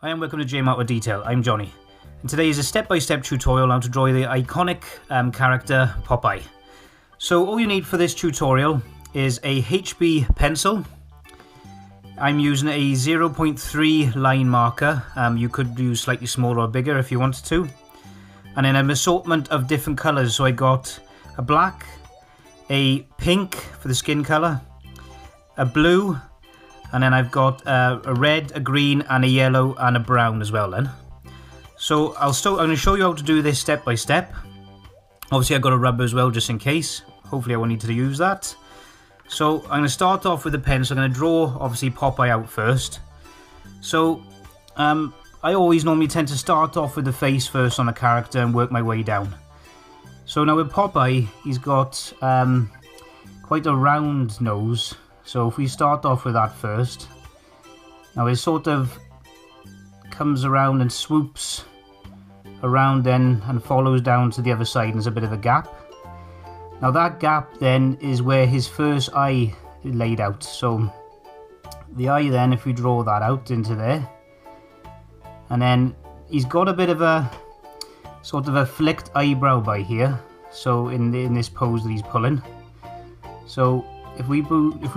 Hi and welcome to JMart with Detail. I'm Johnny, and today is a step-by-step tutorial on how to draw the iconic character Popeye. So all you need for this tutorial is a HB pencil. I'm using a 0.3 line marker. You could use slightly smaller or bigger if you wanted to. And then an assortment of different colours. So I got a black, a pink for the skin colour, a blue, and then I've got a red, a green, and a yellow, and a brown as well then. So I'm going to show you how to do this step by step. Obviously I've got a rubber as well just in case. Hopefully I won't need to use that. So I'm going to start off with the pencil. I'm going to draw obviously Popeye out first. So I always normally tend to start off with the face first on a character and work my way down. So now with Popeye, he's got quite a round nose. So if we start off with that first, now it sort of comes around and swoops around then and follows down to the other side and there's a bit of a gap. Now that gap then is where his first eye is laid out. So the eye then, if we draw that out into there, and then he's got a bit of a sort of a flicked eyebrow by here. So in this pose that he's pulling. So if we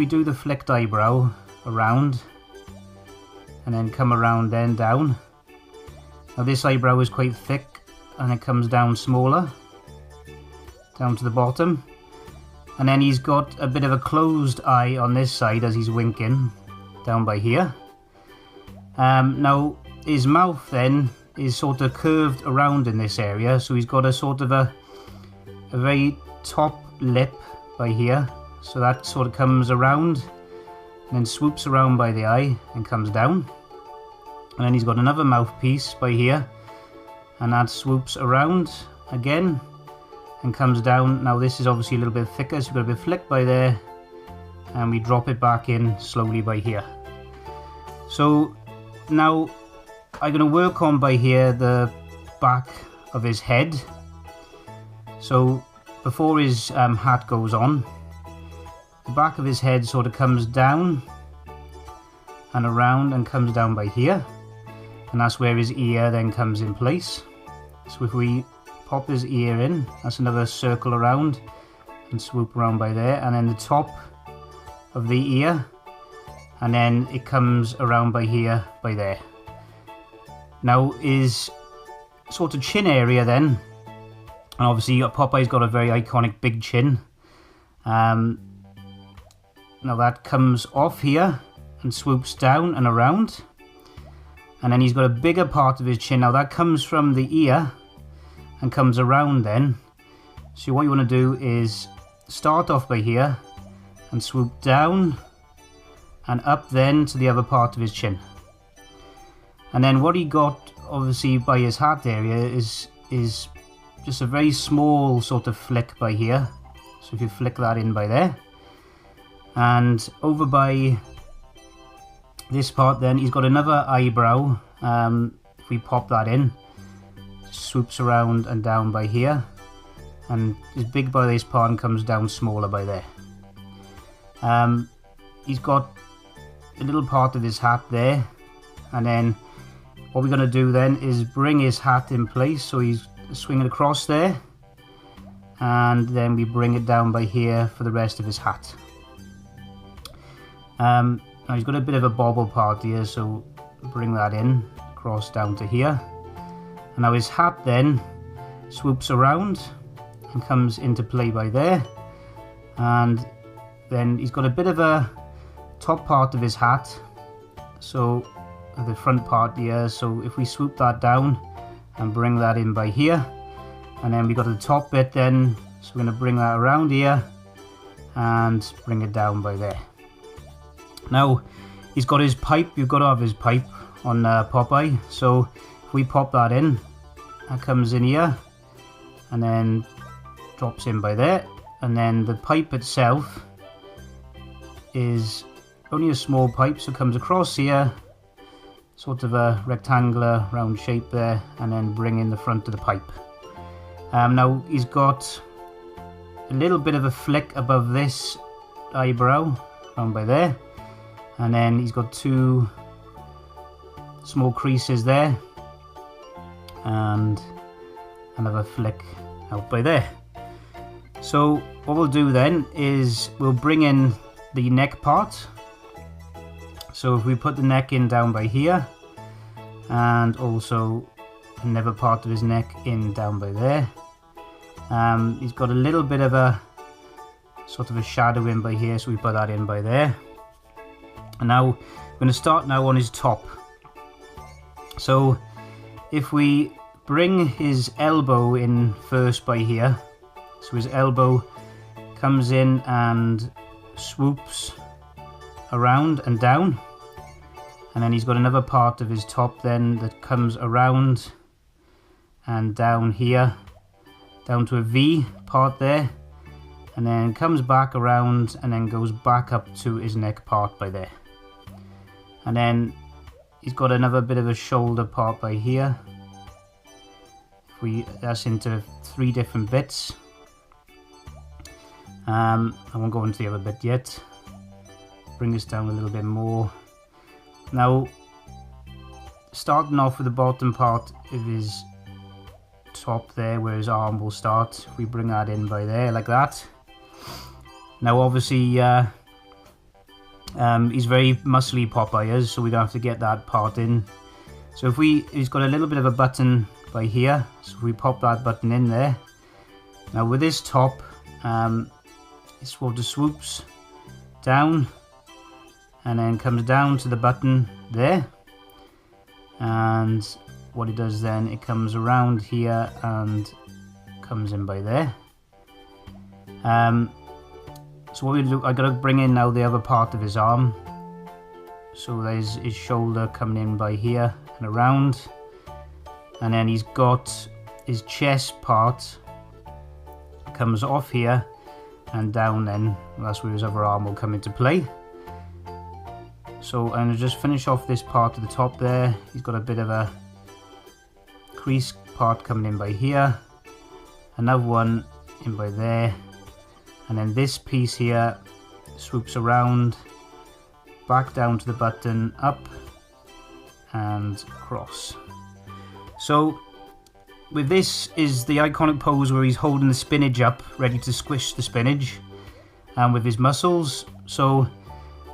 do the flicked eyebrow around and then come around then down. Now this eyebrow is quite thick and it comes down smaller, down to the bottom. And then he's got a bit of a closed eye on this side as he's winking, down by here. Now his mouth then is sort of curved around in this area, so he's got a sort of a very top lip by here. So that sort of comes around and then swoops around by the eye and comes down. And then he's got another mouthpiece by here and that swoops around again and comes down. Now this is obviously a little bit thicker, so we've got a bit flick by there and we drop it back in slowly by here. So now I'm going to work on by here the back of his head. So before his hat goes on, the back of his head sort of comes down and around and comes down by here, and that's where his ear then comes in place. So if we pop his ear in, that's another circle around and swoop around by there, and then the top of the ear, and then it comes around by here by there. Now his sort of chin area then, and obviously Popeye's got a very iconic big chin. Now that comes off here and swoops down and around. And then he's got a bigger part of his chin. Now that comes from the ear and comes around then. So what you want to do is start off by here and swoop down and up then to the other part of his chin. And then what he got obviously by his hat area is just a very small sort of flick by here. So if you flick that in by there. And over by this part then, he's got another eyebrow. If we pop that in, swoops around and down by here. And is big by this part and comes down smaller by there. He's got a little part of his hat there. And then what we're going to do then is bring his hat in place. So he's swinging across there. And then we bring it down by here for the rest of his hat. Now he's got a bit of a bobble part here, so bring that in, across down to here. And now his hat then swoops around and comes into play by there. And then he's got a bit of a top part of his hat, so the front part here. So if we swoop that down and bring that in by here, and then we got the top bit then, so we're going to bring that around here and bring it down by there. Now he's got his pipe. You've got to have his pipe on Popeye. So if we pop that in, that comes in here and then drops in by there. And then the pipe itself is only a small pipe, so it comes across here, sort of a rectangular round shape there, and then bring in the front of the pipe. Now he's got a little bit of a flick above this eyebrow, around by there. And then he's got two small creases there, and another flick out by there. So what we'll do then is we'll bring in the neck part. So if we put the neck in down by here, and also another part of his neck in down by there. He's got a little bit of a sort of a shadow in by here, so we put that in by there. And now we're going to start now on his top. So if we bring his elbow in first by here, so his elbow comes in and swoops around and down, and then he's got another part of his top then that comes around and down here, down to a V part there, and then comes back around and then goes back up to his neck part by there. And then he's got another bit of a shoulder part by here. That's into 3 different bits. I won't go into the other bit yet. Bring this down a little bit more. Now, starting off with the bottom part of his top there, where his arm will start, if we bring that in by there like that. Now obviously he's very muscly, Popeye is, so we don't have to get that part in. So if he's got a little bit of a button by here, so if we pop that button in there. Now with this top, it sort of swoops down and then comes down to the button there, and what it does then, it comes around here and comes in by there. So what we do, I gotta bring in now the other part of his arm. So there's his shoulder coming in by here and around, and then he's got his chest part comes off here and down, then that's where his other arm will come into play. So I'm gonna just finish off this part of the top there. He's got a bit of a crease part coming in by here, another one in by there, and then this piece here swoops around back down to the button, up and across. So with this is the iconic pose where he's holding the spinach up, ready to squish the spinach, and with his muscles. So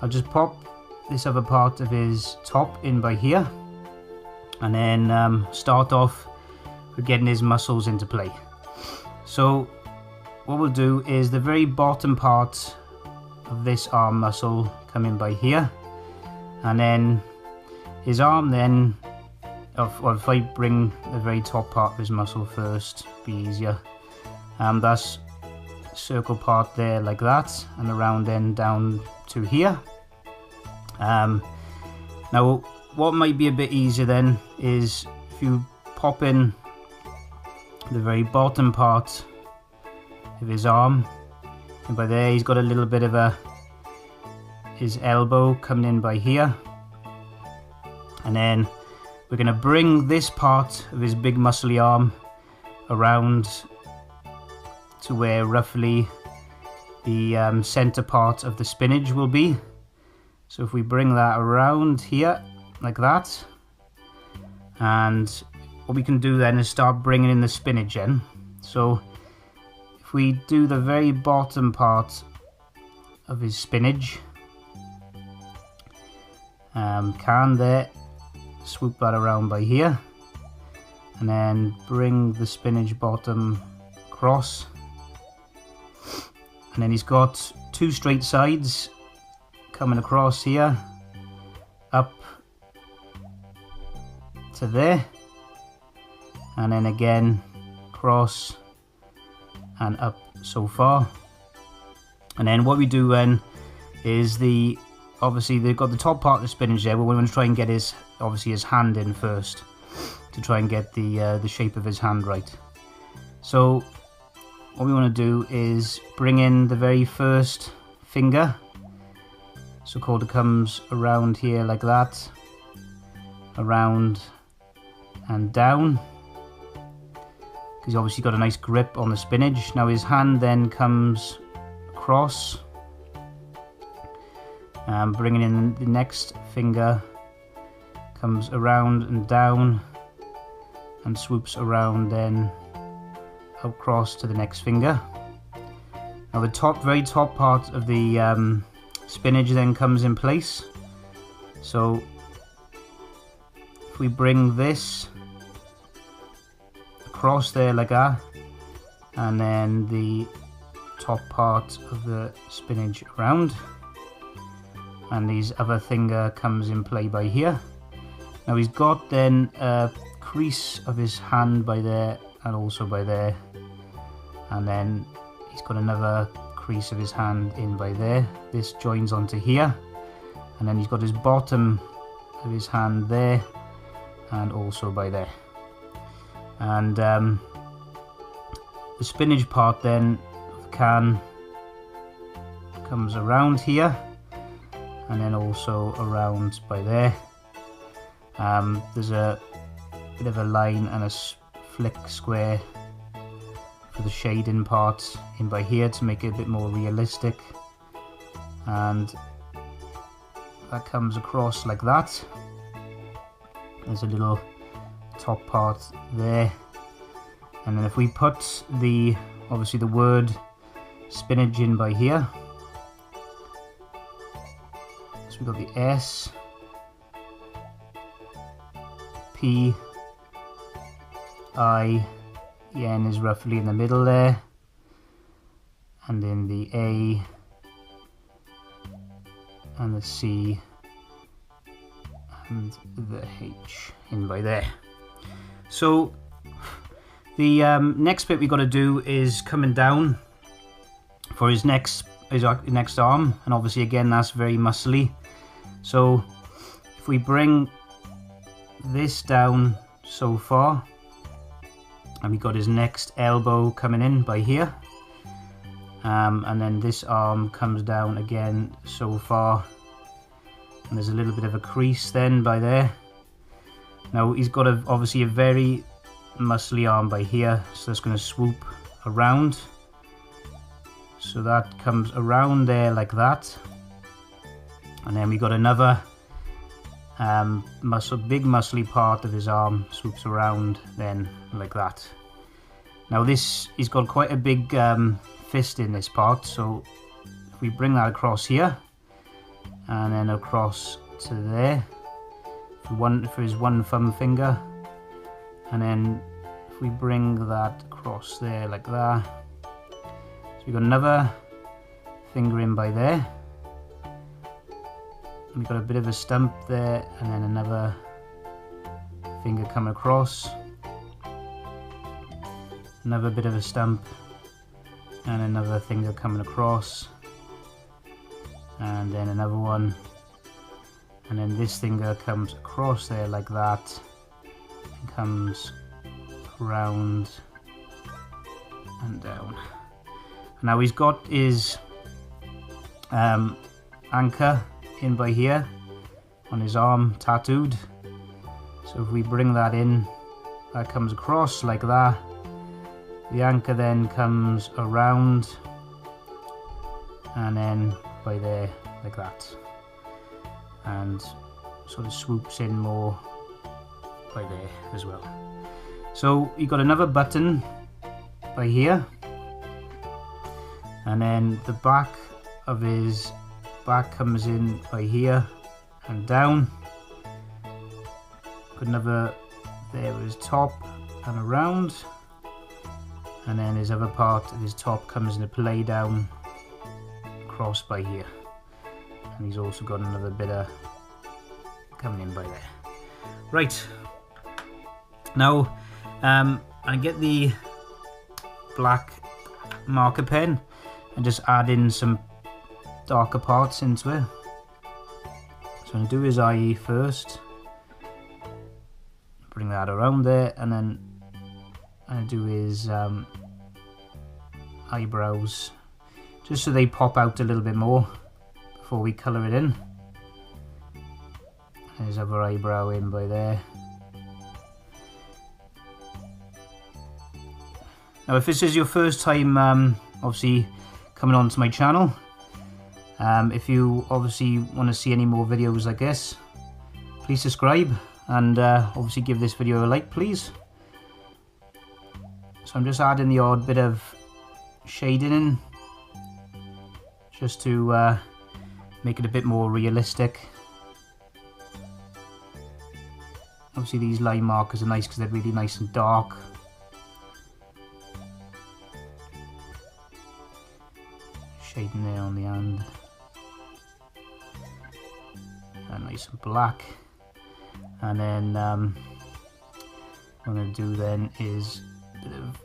I'll just pop this other part of his top in by here, and then start off with getting his muscles into play. So what we'll do is the very bottom part of this arm muscle come in by here, and then his arm then, if I bring the very top part of his muscle first, be easier. That's circle part there like that, and around then down to here. Now what might be a bit easier then is if you pop in the very bottom part of his arm, and by there he's got a little bit of his elbow coming in by here, and then we're going to bring this part of his big muscly arm around to where roughly the center part of the spinach will be. So if we bring that around here like that, and what we can do then is start bringing in the spinach in. So if we do the very bottom part of his spinach, can there swoop that around by here, and then bring the spinach bottom across, and then he's got 2 straight sides coming across here, up to there, and then again across and up so far. And then what we do then is obviously they've got the top part of the spinach there, but we're going to try and get his hand in first to try and get the shape of his hand right. So what we want to do is bring in the very first finger, so called, it comes around here like that, around and down, because he's obviously got a nice grip on the spinach. Now his hand then comes across, bringing in the next finger, comes around and down and swoops around then across to the next finger. Now the very top part of the spinach then comes in place. So if we bring this across there like that, and then the top part of the spinach around, and his other finger comes in play by here. Now he's got then a crease of his hand by there and also by there, and then he's got another crease of his hand in by there. This joins onto here, and then he's got his bottom of his hand there and also by there. And the spinach part then of the can comes around here and then also around by there. There's a bit of a line and a flick square for the shading part in by here to make it a bit more realistic, and that comes across like that. There's a little top part there, and then if we put the obviously the word spinach in by here, so we've got the S, P, I, the N is roughly in the middle there, and then the A and the C and the H in by there. So the next bit we got to do is coming down for his next arm, and obviously again that's very muscly. So if we bring this down so far, and we got his next elbow coming in by here, and then this arm comes down again so far, and there's a little bit of a crease then by there. Now he's got obviously a very muscly arm by here, so that's going to swoop around, so that comes around there like that, and then we got another big muscly part of his arm swoops around then like that. Now he's got quite a big fist in this part, so if we bring that across here and then across to there for his one thumb finger, and then if we bring that across there like that, so we've got another finger in by there, we've got a bit of a stump there, and then another finger come across, another bit of a stump, and another finger coming across, and then another one, and then this finger comes across there like that and comes around and down. Now he's got his anchor in by here on his arm tattooed, so if we bring that in, that comes across like that. The anchor then comes around and then by there like that, and sort of swoops in more by there as well. So you got another button by here, and then the back of his back comes in by here and down. Got another there with his top and around, and then his other part of his top comes into play down across by here, and he's also got another bit of coming in by there. Right, now I get the black marker pen and just add in some darker parts into it. So I'm going to do his eye first, bring that around there, and then I'm going to do his eyebrows just so they pop out a little bit more before we colour it in. And his other eyebrow in by there. Now if this is your first time obviously coming on to my channel, if you obviously want to see any more videos like this, please subscribe and obviously give this video a like, please. So I'm just adding the odd bit of shading in, just to make it a bit more realistic. Obviously these line markers are nice because they're really nice and dark. Shading there on the hand. And nice and black. And then what I'm going to do then is a bit of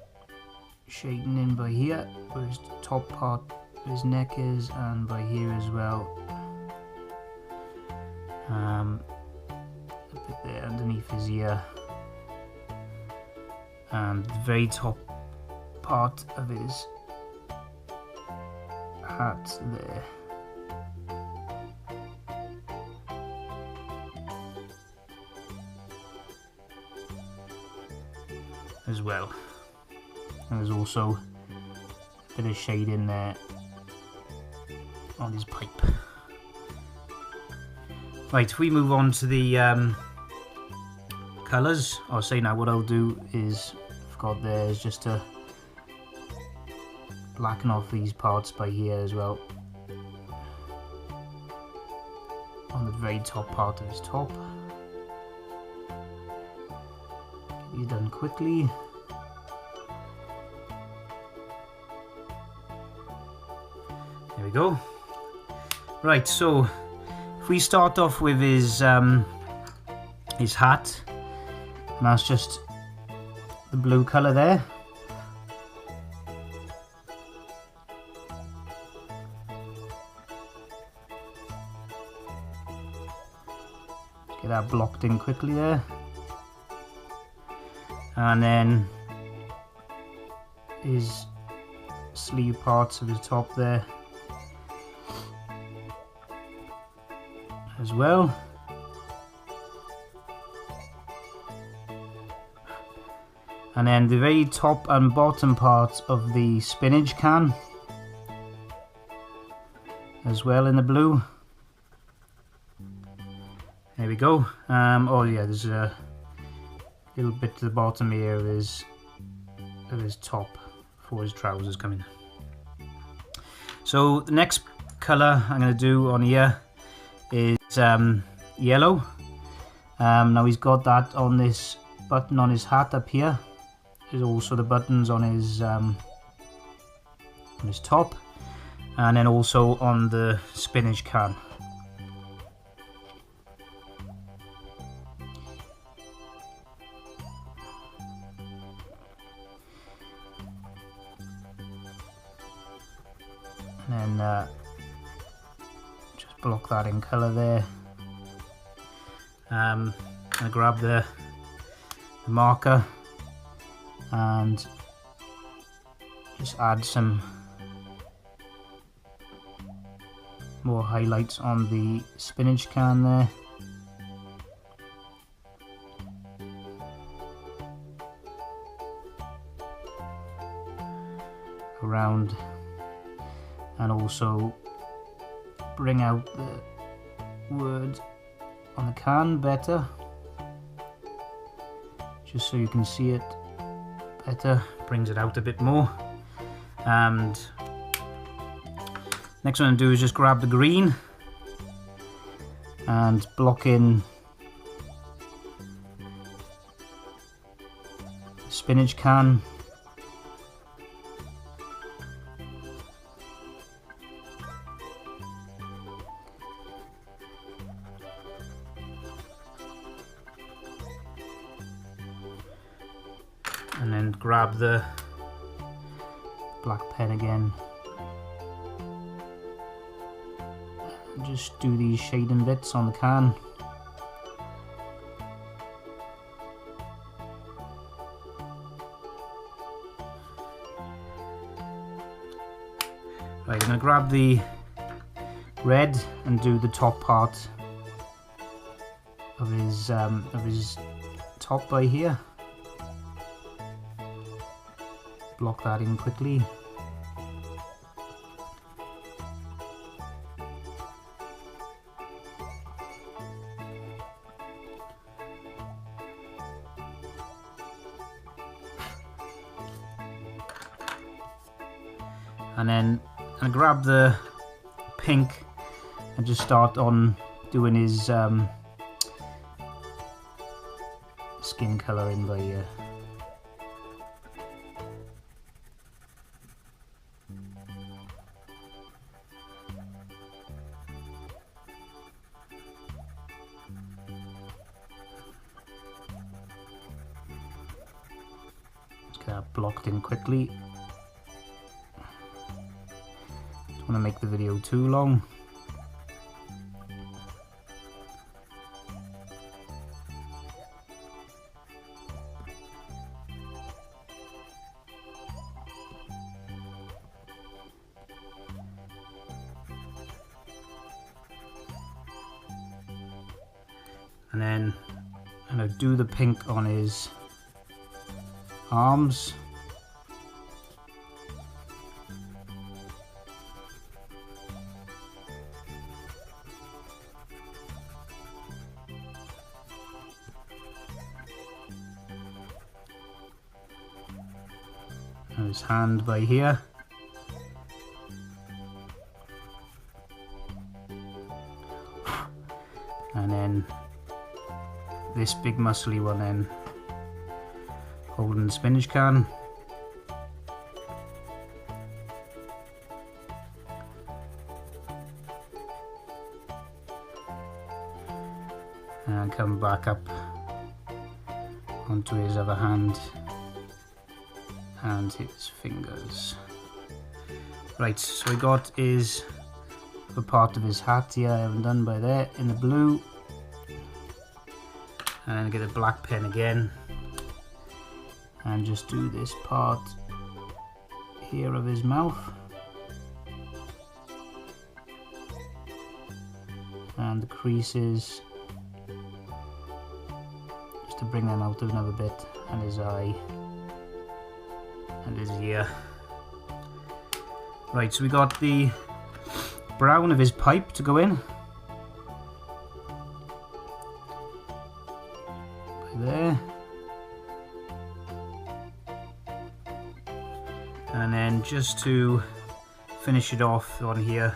shading in by here, where his top part of his neck is, and by here as well. A bit there underneath his ear. And the very top part of his hat there. As well. And there's also a bit of shade in there on his pipe. Right, if we move on to the colours, I'll say now what I'll do is, I've got there is just to blacken off these parts by here as well. On the very top part of his top. Get these done quickly. There we go. Right, so if we start off with his hat, and that's just the blue colour there. Get that blocked in quickly there. And then his sleeve parts of his top there as well. And then the very top and bottom parts of the spinach can as well in the blue. There we go. Oh yeah, there's a little bit to the bottom here of his top for his trousers coming. So the next colour I'm going to do on here is yellow. Now he's got that on this button on his hat up here. There's also the buttons on his top, and then also on the spinach can. And then just block that in colour there. I grab the marker and just add some more highlights on the spinach can there. Around, and also bring out the word on the can better, just so you can see it better, brings it out a bit more. And next one to do is just grab the green and block in the spinach can. And then grab the black pen again and just do these shading bits on the can. Right, I'm going to grab the red and do the top part of his top by here. Block that in quickly. And then I grab the pink and just start on doing his skin colouring by here. Let's get that blocked in quickly. Don't want to make the video too long. And then I'm going to do the pink on his arms. And his hand by here. And then this big muscly one then holding the spinach can. And come back up onto his other hand and his fingers. Right, so we got his the part of his hat here I haven't done by there in the blue. And then get a black pen again and just do this part here of his mouth and the creases, just to bring them out another bit, and his eye and his ear. Right, so we got the brown of his pipe to go in. There, and then just to finish it off on here,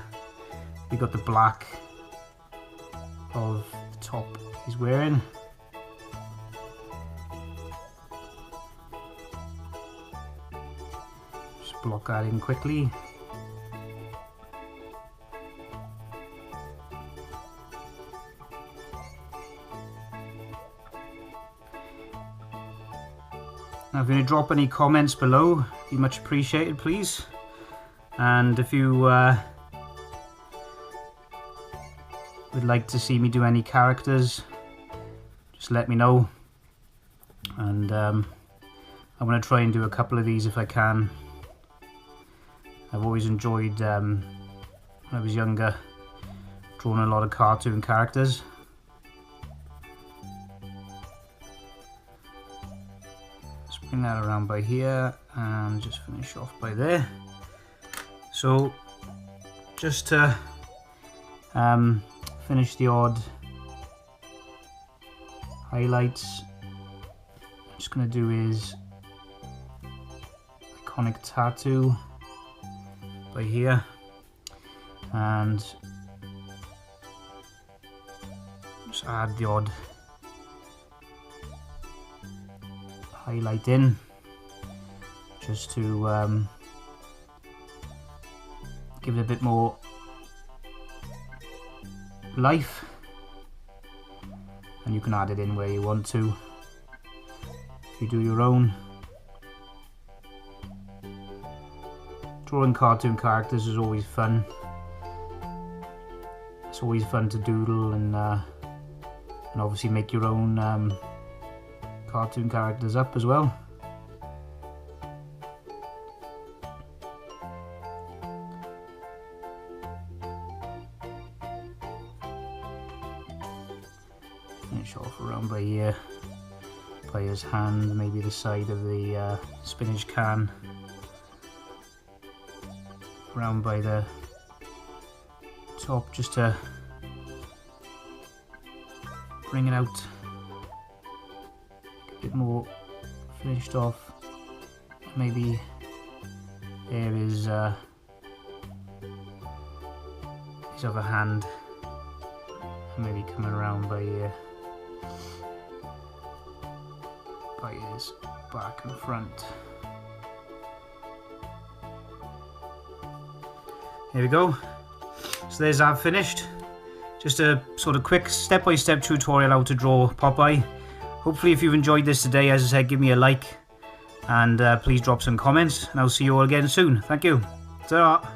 we got the black of the top he's wearing. Just block that in quickly. Now, if you want to drop any comments below, be much appreciated, please. And if you would like to see me do any characters, just let me know. And I'm going to try and do a couple of these if I can. I've always enjoyed, when I was younger, drawing a lot of cartoon characters. Bring that around by here and just finish off by there. So just to finish the odd highlights, I'm just going to do his iconic tattoo by here and just add the odd highlight in, just to give it a bit more life, and you can add it in where you want to if you do your own. Drawing cartoon characters is always fun. It's always fun to doodle and obviously make your own cartoon characters up as well. Finish off around by here, by his hand, maybe the side of the spinach can, around by the top, just to bring it out a bit more finished off. Maybe there is his other hand. Maybe coming around by his back and front. There we go. So there's that finished. Just a sort of quick step-by-step tutorial how to draw Popeye. Hopefully if you've enjoyed this today, as I said, give me a like. And please drop some comments. And I'll see you all again soon. Thank you. Ta-ra.